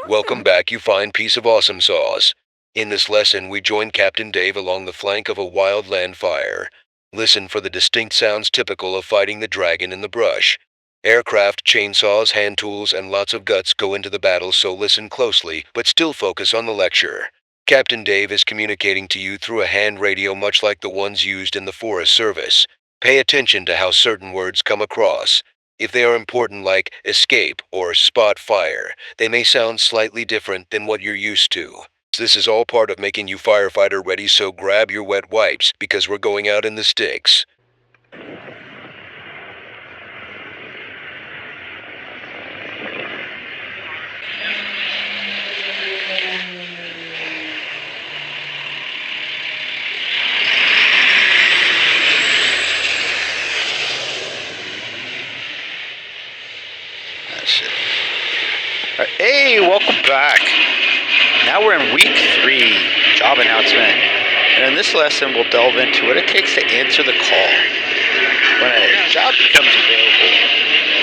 Welcome back, you fine piece of awesome sauce. In this lesson, we join Captain Dave along the flank of a wild land fire. Listen for the distinct sounds typical of fighting the dragon in the brush. Aircraft, chainsaws, hand tools, and lots of guts go into the battle, so listen closely, but still focus on the lecture. Captain Dave is communicating to you through a hand radio much like the ones used in the Forest Service. Pay attention to how certain words come across. If they are important like escape or spot fire, they may sound slightly different than what you're used to. This is all part of making you firefighter ready, so grab your wet wipes because we're going out in the sticks. Alright, hey, welcome back. Now we're in week 3, job announcement. And in this lesson, we'll delve into what it takes to answer the call. When a job becomes available,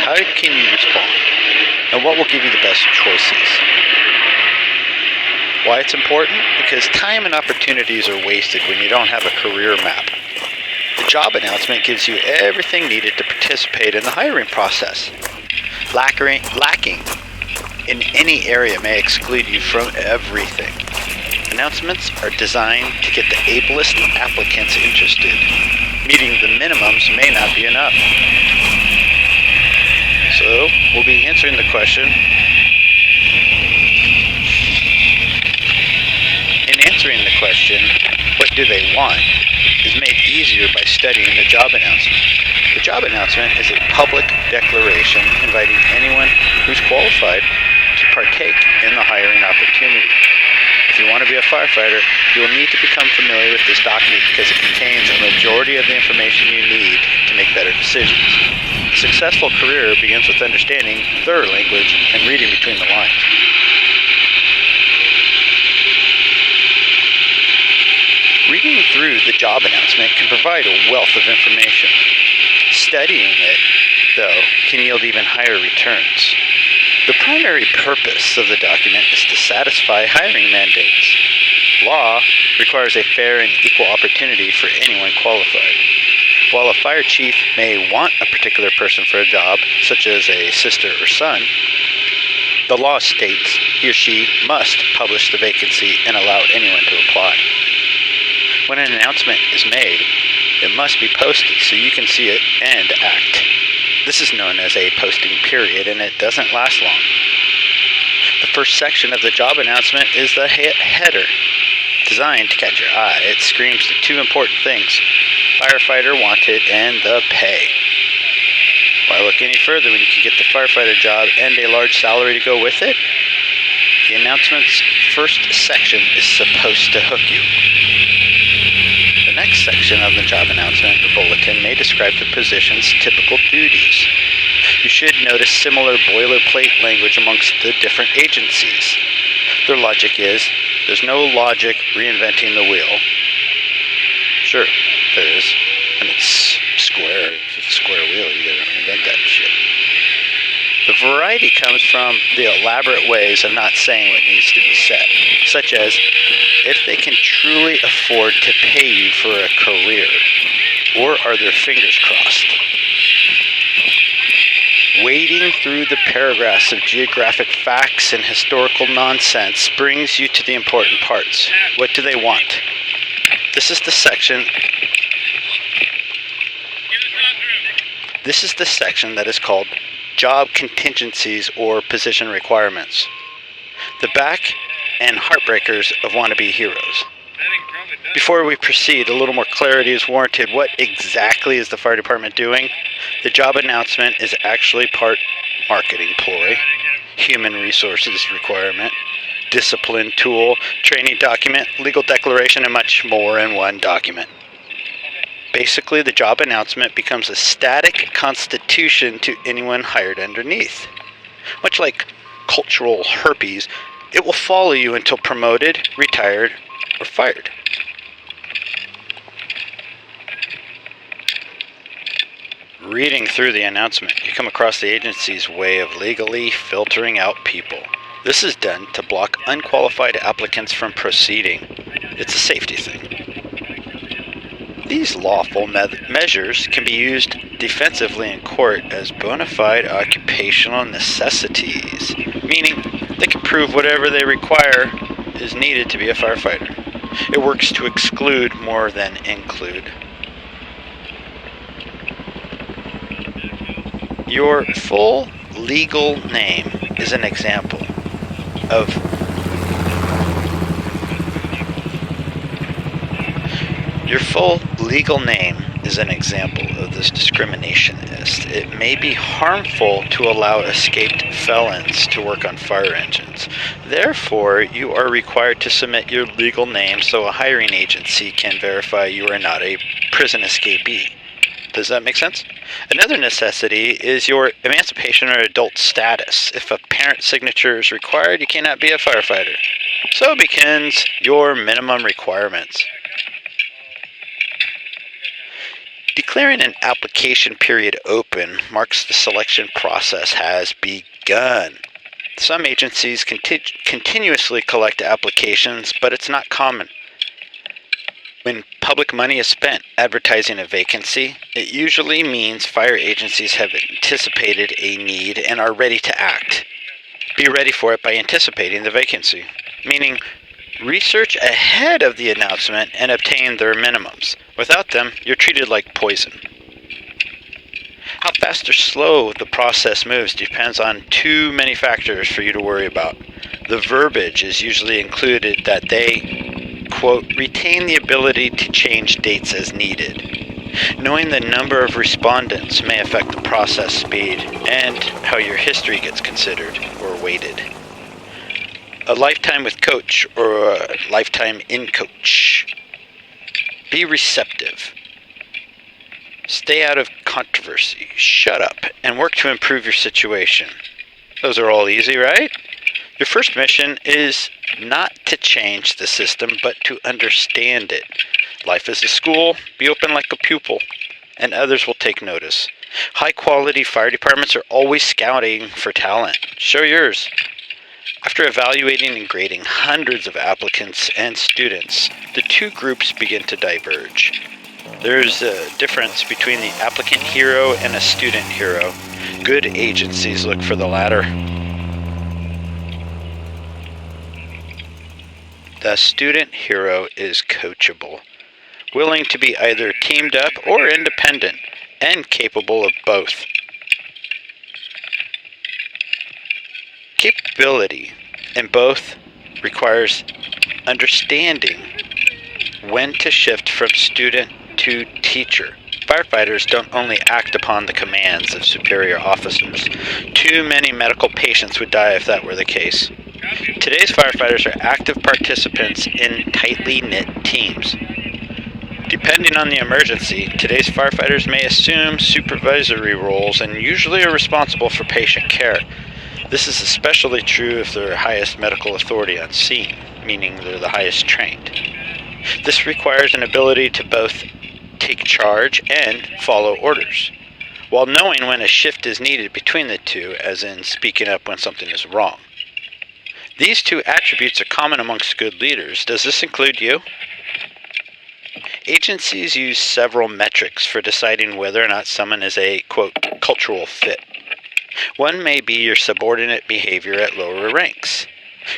how can you respond? And what will give you the best choices? Why it's important? Because time and opportunities are wasted when you don't have a career map. The job announcement gives you everything needed to participate in the hiring process. Lacking in any area may exclude you from everything. Announcements are designed to get the ablest applicants interested. Meeting the minimums may not be enough. So, we'll be answering the question. In answering the question, what do they want, is made easier by studying the job announcement. The job announcement is a public declaration inviting anyone who's qualified to partake in the hiring opportunity. If you want to be a firefighter, you will need to become familiar with this document because it contains a majority of the information you need to make better decisions. A successful career begins with understanding their language and reading between the lines. Reading through the job announcement can provide a wealth of information. Studying it, though, can yield even higher returns. The primary purpose of the document is to satisfy hiring mandates. Law requires a fair and equal opportunity for anyone qualified. While a fire chief may want a particular person for a job, such as a sister or son, the law states he or she must publish the vacancy and allow anyone to apply. When an announcement is made, it must be posted so you can see it and act. This is known as a posting period, and it doesn't last long. The first section of the job announcement is the header. Designed to catch your eye, it screams the two important things: firefighter wanted and the pay. Why look any further when you can get the firefighter job and a large salary to go with it? The announcement's first section is supposed to hook you. The next section of the job announcement or bulletin may describe the position's typical duties. You should notice similar boilerplate language amongst the different agencies. Their logic is, there's no logic reinventing the wheel. Sure, there is. And it's square. If it's a square wheel, you gotta reinvent that shit. The variety comes from the elaborate ways of not saying what needs to be said, such as, if they can truly afford to pay you for a career, or are their fingers crossed? Wading through the paragraphs of geographic facts and historical nonsense brings you to the important parts. What do they want? This is the section that is called job contingencies or position requirements. The back and heartbreakers of wannabe heroes. Before we proceed, a little more clarity is warranted. What exactly is the fire department doing? The job announcement is actually part marketing ploy, human resources requirement, discipline tool, training document, legal declaration, and much more in one document. Basically, the job announcement becomes a static constitution to anyone hired underneath. Much like cultural herpes, it will follow you until promoted, retired, or fired. Reading through the announcement, you come across the agency's way of legally filtering out people. This is done to block unqualified applicants from proceeding. It's a safety thing. These lawful measures can be used defensively in court as bona fide occupational necessities, meaning they can prove whatever they require is needed to be a firefighter. It works to exclude more than include. Your full legal name is an example of this discriminationist. It may be harmful to allow escaped felons to work on fire engines. Therefore, you are required to submit your legal name so a hiring agency can verify you are not a prison escapee. Does that make sense? Another necessity is your emancipation or adult status. If a parent signature is required, you cannot be a firefighter. So begins your minimum requirements. Declaring an application period open marks the selection process has begun. Some agencies continuously collect applications, but it's not common. When public money is spent advertising a vacancy, it usually means fire agencies have anticipated a need and are ready to act. Be ready for it by anticipating the vacancy, meaning research ahead of the announcement and obtain their minimums. Without them, you're treated like poison. How fast or slow the process moves depends on too many factors for you to worry about. The verbiage is usually included that they, quote, retain the ability to change dates as needed. Knowing the number of respondents may affect the process speed and how your history gets considered or weighted. A lifetime with coach or a lifetime in coach. Be receptive. Stay out of controversy. Shut up and work to improve your situation. Those are all easy, right? Your first mission is not to change the system, but to understand it. Life is a school. Be open like a pupil, and others will take notice. High-quality fire departments are always scouting for talent. Show yours. After evaluating and grading hundreds of applicants and students, the two groups begin to diverge. There's a difference between the applicant hero and a student hero. Good agencies look for the latter. The student hero is coachable, willing to be either teamed up or independent, and capable of both. Capability in both requires understanding when to shift from student to teacher. Firefighters don't only act upon the commands of superior officers. Too many medical patients would die if that were the case. Today's firefighters are active participants in tightly knit teams. Depending on the emergency, today's firefighters may assume supervisory roles and usually are responsible for patient care. This is especially true if they're highest medical authority on scene, meaning they're the highest trained. This requires an ability to both take charge and follow orders, while knowing when a shift is needed between the two, as in speaking up when something is wrong. These two attributes are common amongst good leaders. Does this include you? Agencies use several metrics for deciding whether or not someone is a, quote, cultural fit. One may be your subordinate behavior at lower ranks.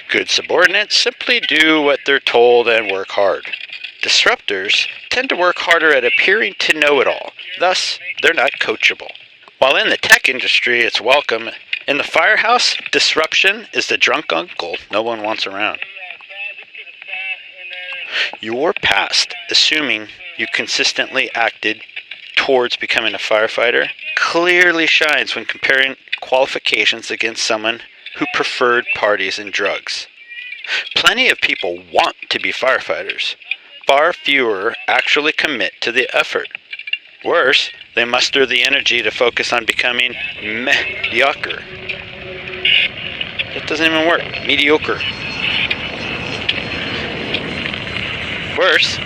Good subordinates simply do what they're told and work hard. Disruptors tend to work harder at appearing to know it all. Thus, they're not coachable. While in the tech industry, it's welcome. In the firehouse, disruption is the drunk uncle no one wants around. Your past, assuming you consistently acted towards becoming a firefighter, clearly shines when comparing qualifications against someone who preferred parties and drugs. Plenty of people want to be firefighters. Far fewer actually commit to the effort. Worse, they muster the energy to focus on becoming mediocre. That doesn't even work. Mediocre. Worse,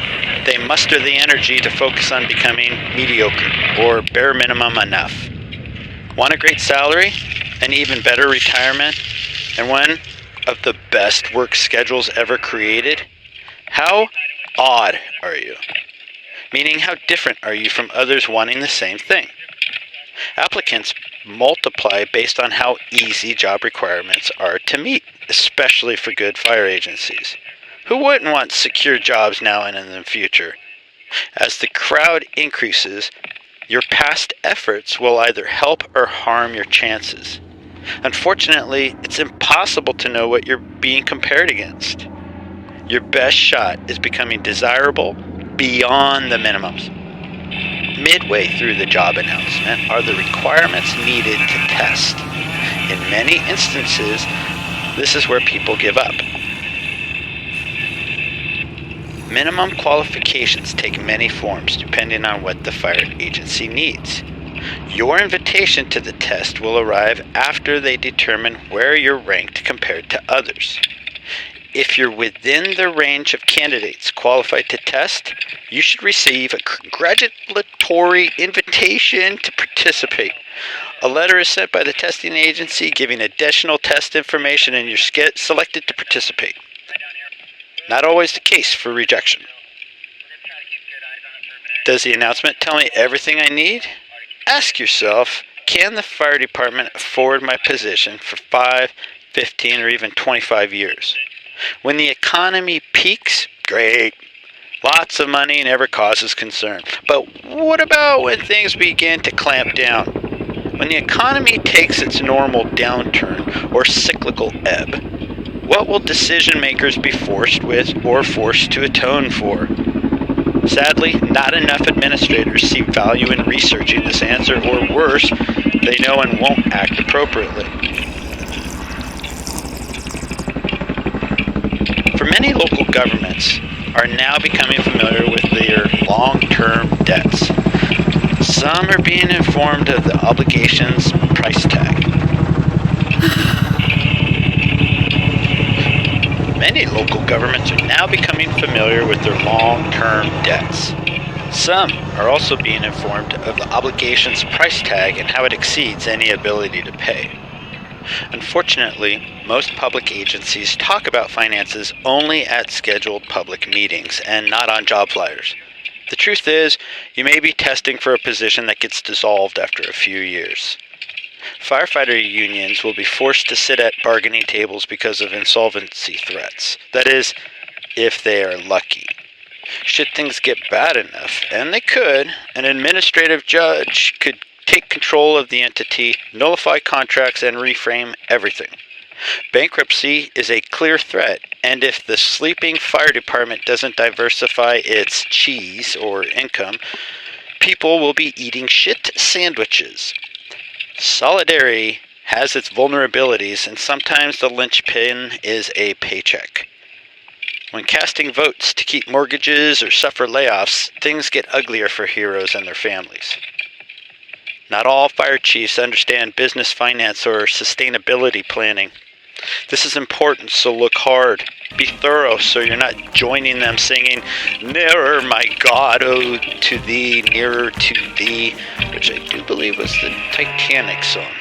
they muster the energy to focus on becoming mediocre, or bare minimum enough. Want a great salary, an even better retirement, and one of the best work schedules ever created? How odd are you? Meaning, how different are you from others wanting the same thing? Applicants multiply based on how easy job requirements are to meet, especially for good fire agencies. Who wouldn't want secure jobs now and in the future? As the crowd increases, your past efforts will either help or harm your chances. Unfortunately, it's impossible to know what you're being compared against. Your best shot is becoming desirable beyond the minimums. Midway through the job announcement are the requirements needed to test. In many instances, this is where people give up. Minimum qualifications take many forms depending on what the fire agency needs. Your invitation to the test will arrive after they determine where you're ranked compared to others. If you're within the range of candidates qualified to test, you should receive a congratulatory invitation to participate. A letter is sent by the testing agency giving additional test information, and you're selected to participate. Not always the case for rejection. Does the announcement tell me everything I need? Ask yourself, can the fire department afford my position for 5, 15, or even 25 years? When the economy peaks, great. Lots of money never causes concern. But what about when things begin to clamp down? When the economy takes its normal downturn or cyclical ebb, what will decision makers be forced with or forced to atone for? Sadly, not enough administrators see value in researching this answer, or worse, they know and won't act appropriately. For many local governments are now becoming familiar with their long-term debts. Some are being informed of the obligations price tag. Many local governments are now becoming familiar with their long-term debts. Some are also being informed of the obligations price tag and how it exceeds any ability to pay. Unfortunately, most public agencies talk about finances only at scheduled public meetings and not on job flyers. The truth is, you may be testing for a position that gets dissolved after a few years. Firefighter unions will be forced to sit at bargaining tables because of insolvency threats. That is, if they are lucky. Should things get bad enough, and they could, an administrative judge could take control of the entity, nullify contracts, and reframe everything. Bankruptcy is a clear threat, and if the sleeping fire department doesn't diversify its cheese or income, people will be eating shit sandwiches. Solidarity has its vulnerabilities, and sometimes the linchpin is a paycheck. When casting votes to keep mortgages or suffer layoffs, things get uglier for heroes and their families. Not all fire chiefs understand business finance or sustainability planning. This is important, so look hard. Be thorough so you're not joining them singing, "Nearer, my God, oh, to thee, nearer to thee," which I do believe was the Titanic song.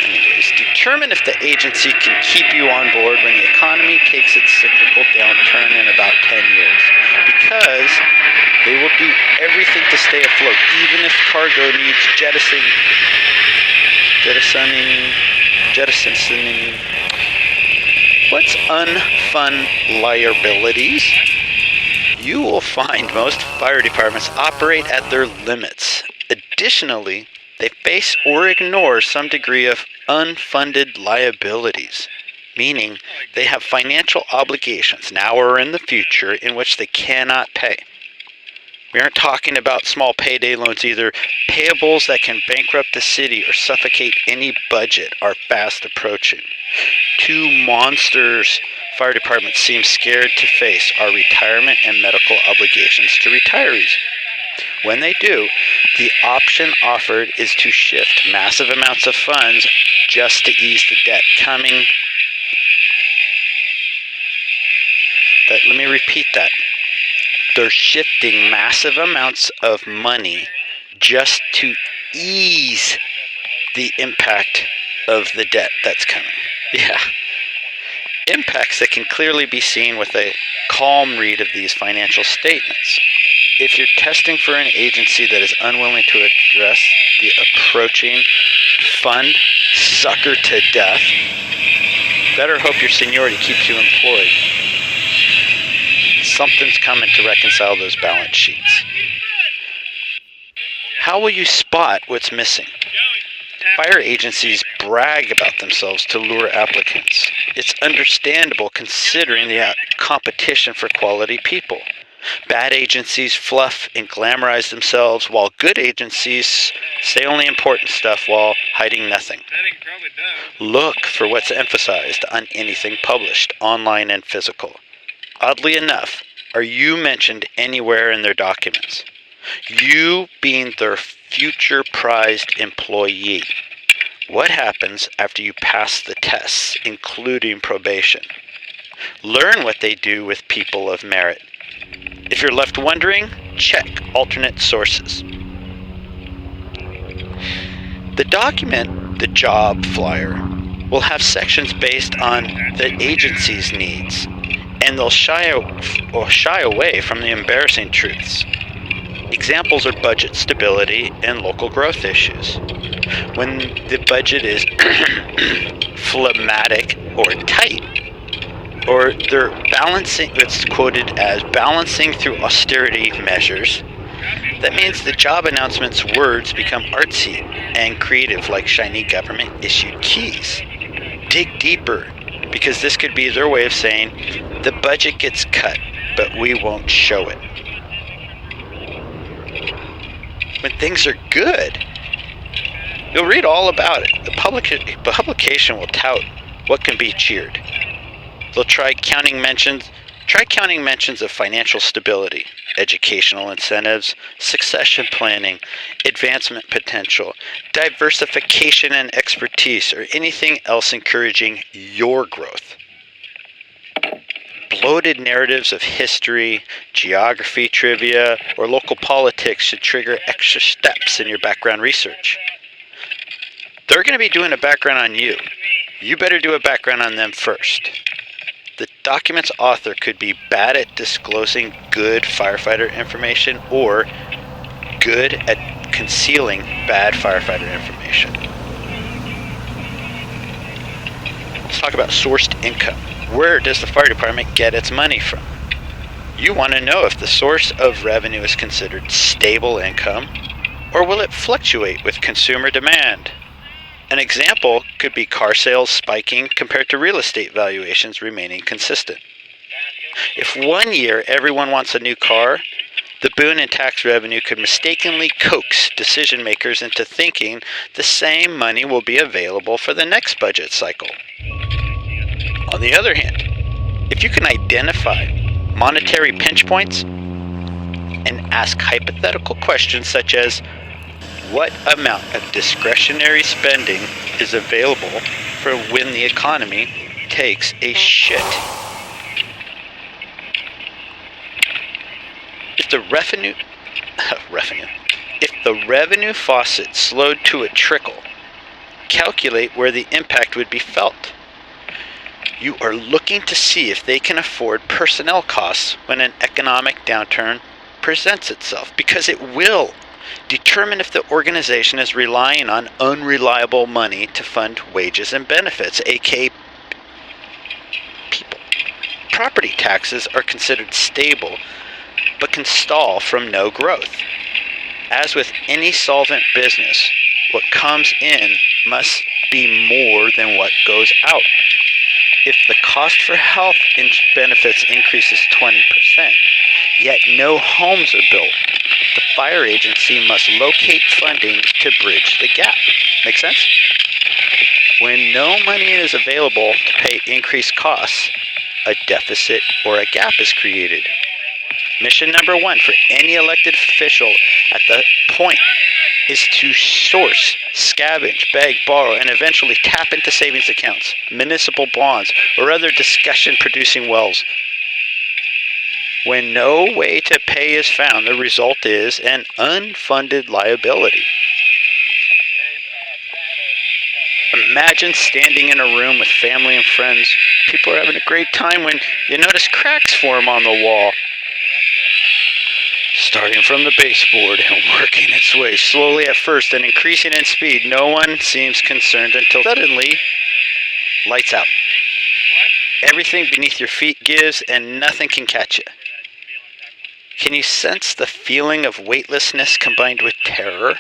Anyways, determine if the agency can keep you on board when the economy takes its cyclical downturn in about 10 years. Because they will do everything to stay afloat, even if cargo needs jettisoning. What's unfun liabilities? You will find most fire departments operate at their limits. Additionally, they face or ignore some degree of unfunded liabilities, meaning they have financial obligations now or in the future in which they cannot pay. We aren't talking about small payday loans either. Payables that can bankrupt the city or suffocate any budget are fast approaching. Two monsters fire departments seem scared to face are retirement and medical obligations to retirees. When they do, the option offered is to shift massive amounts of funds just to ease the debt coming. Let me repeat that. They're shifting massive amounts of money just to ease the impact of the debt that's coming. Yeah, Impacts that can clearly be seen with a calm read of these financial statements. If you're testing for an agency that is unwilling to address the approaching fund sucker to death, better hope your seniority keeps you employed. Something's coming to reconcile those balance sheets. How will you spot what's missing? Fire agencies brag about themselves to lure applicants. It's understandable considering the competition for quality people. Bad agencies fluff and glamorize themselves, while good agencies say only important stuff while hiding nothing. Look for what's emphasized on anything published, online and physical. Oddly enough, are you mentioned anywhere in their documents? You being their future prized employee. What happens after you pass the tests, including probation? Learn what they do with people of merit. If you're left wondering, check alternate sources. The document, the job flyer, will have sections based on the agency's needs, and they'll shy away from the embarrassing truths. Examples are budget stability and local growth issues. When the budget is phlegmatic or tight, or they're balancing, it's quoted as balancing through austerity measures, that means the job announcement's words become artsy and creative like shiny government-issued keys. Dig deeper, because this could be their way of saying, the budget gets cut, but we won't show it. When things are good, you'll read all about it. The publication will tout what can be cheered. They'll try counting mentions of financial stability, educational incentives, succession planning, advancement potential, diversification and expertise, or anything else encouraging your growth. Bloated narratives of history, geography, trivia, or local politics should trigger extra steps in your background research. They're going to be doing a background on you. You better do a background on them first. The document's author could be bad at disclosing good firefighter information or good at concealing bad firefighter information. Let's talk about sourced income. Where does the fire department get its money from? You want to know if the source of revenue is considered stable income, or will it fluctuate with consumer demand? An example could be car sales spiking compared to real estate valuations remaining consistent. If 1 year everyone wants a new car, the boon in tax revenue could mistakenly coax decision makers into thinking the same money will be available for the next budget cycle. On the other hand, if you can identify monetary pinch points and ask hypothetical questions such as, what amount of discretionary spending is available for when the economy takes a shit? If the revenue faucet slowed to a trickle, calculate where the impact would be felt. You are looking to see if they can afford personnel costs when an economic downturn presents itself, because it will. Determine if the organization is relying on unreliable money to fund wages and benefits, aka people. Property taxes are considered stable, but can stall from no growth. As with any solvent business, what comes in must be more than what goes out. If the cost for health benefits increases 20%, yet no homes are built, the fire agency must locate funding to bridge the gap. Make sense? When no money is available to pay increased costs, a deficit or a gap is created. Mission number 1 for any elected official at the point is to source, scavenge, beg, borrow, and eventually tap into savings accounts, municipal bonds, or other discussion-producing wells. When no way to pay is found, the result is an unfunded liability. Imagine standing in a room with family and friends People are having a great time when you notice cracks form on the wall. Starting from the baseboard and working its way slowly at first and increasing in speed, no one seems concerned until suddenly, lights out. Everything beneath your feet gives and nothing can catch you. Can you sense the feeling of weightlessness combined with terror?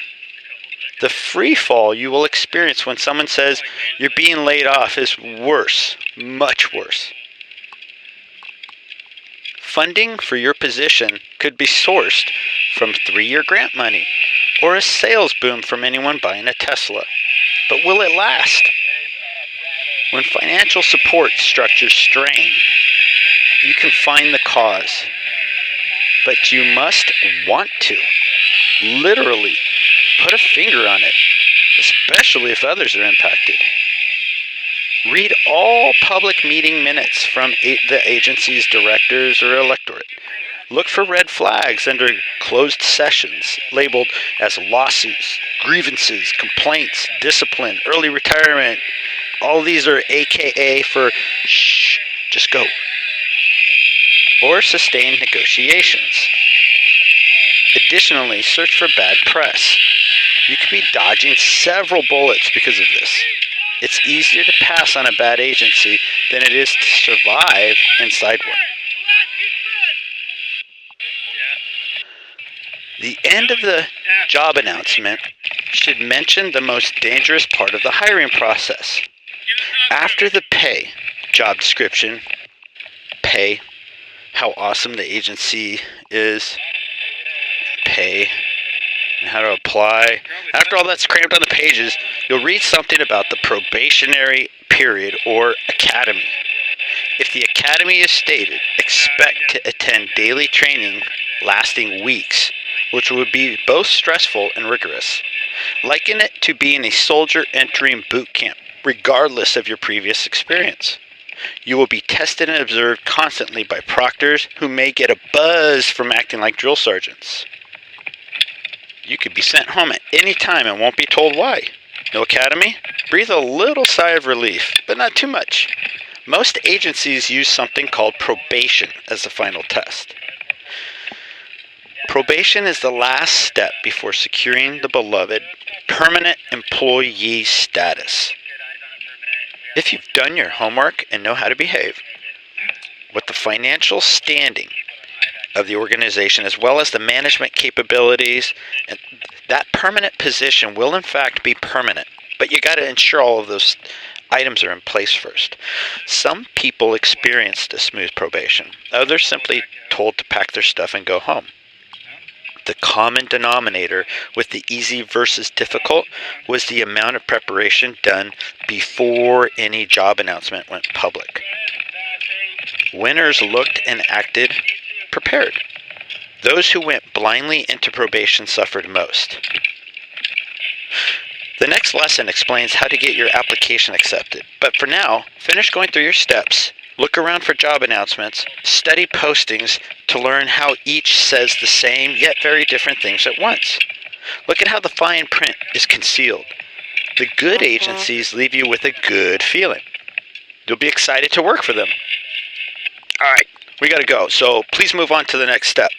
The free fall you will experience when someone says you're being laid off is worse, much worse. Funding for your position could be sourced from 3-year grant money or a sales boom from anyone buying a Tesla. But will it last? When financial support structures strain, you can find the cause. But you must want to, literally, put a finger on it, especially if others are impacted. Read all public meeting minutes from the agency's directors or electorate. Look for red flags under closed sessions labeled as lawsuits, grievances, complaints, discipline, early retirement. All these are AKA for shh, just go. Or sustained negotiations. Additionally, search for bad press. You could be dodging several bullets because of this. It's easier to pass on a bad agency than it is to survive inside one. The end of the job announcement should mention the most dangerous part of the hiring process. After the pay, job description, pay, how awesome the agency is, pay, and how to apply. After all that's crammed on the pages, you'll read something about the probationary period or academy. If the academy is stated, expect to attend daily training lasting weeks, which would be both stressful and rigorous. Liken it to being a soldier entering boot camp, regardless of your previous experience. You will be tested and observed constantly by proctors who may get a buzz from acting like drill sergeants. You could be sent home at any time and won't be told why. No academy? Breathe a little sigh of relief, but not too much. Most agencies use something called probation as the final test. Probation is the last step before securing the beloved permanent employee status. If you've done your homework and know how to behave, with the financial standing of the organization as well as the management capabilities, and that permanent position will in fact be permanent. But you got to ensure all of those items are in place first. Some people experienced a smooth probation. Others simply told to pack their stuff and go home. The common denominator with the easy versus difficult was the amount of preparation done before any job announcement went public. Winners looked and acted prepared. Those who went blindly into probation suffered most. The next lesson explains how to get your application accepted. But for now, finish going through your steps. Look around for job announcements, study postings to learn how each says the same yet very different things at once. Look at how the fine print is concealed. The good agencies leave you with a good feeling. You'll be excited to work for them. All right, we got to go, so please move on to the next step.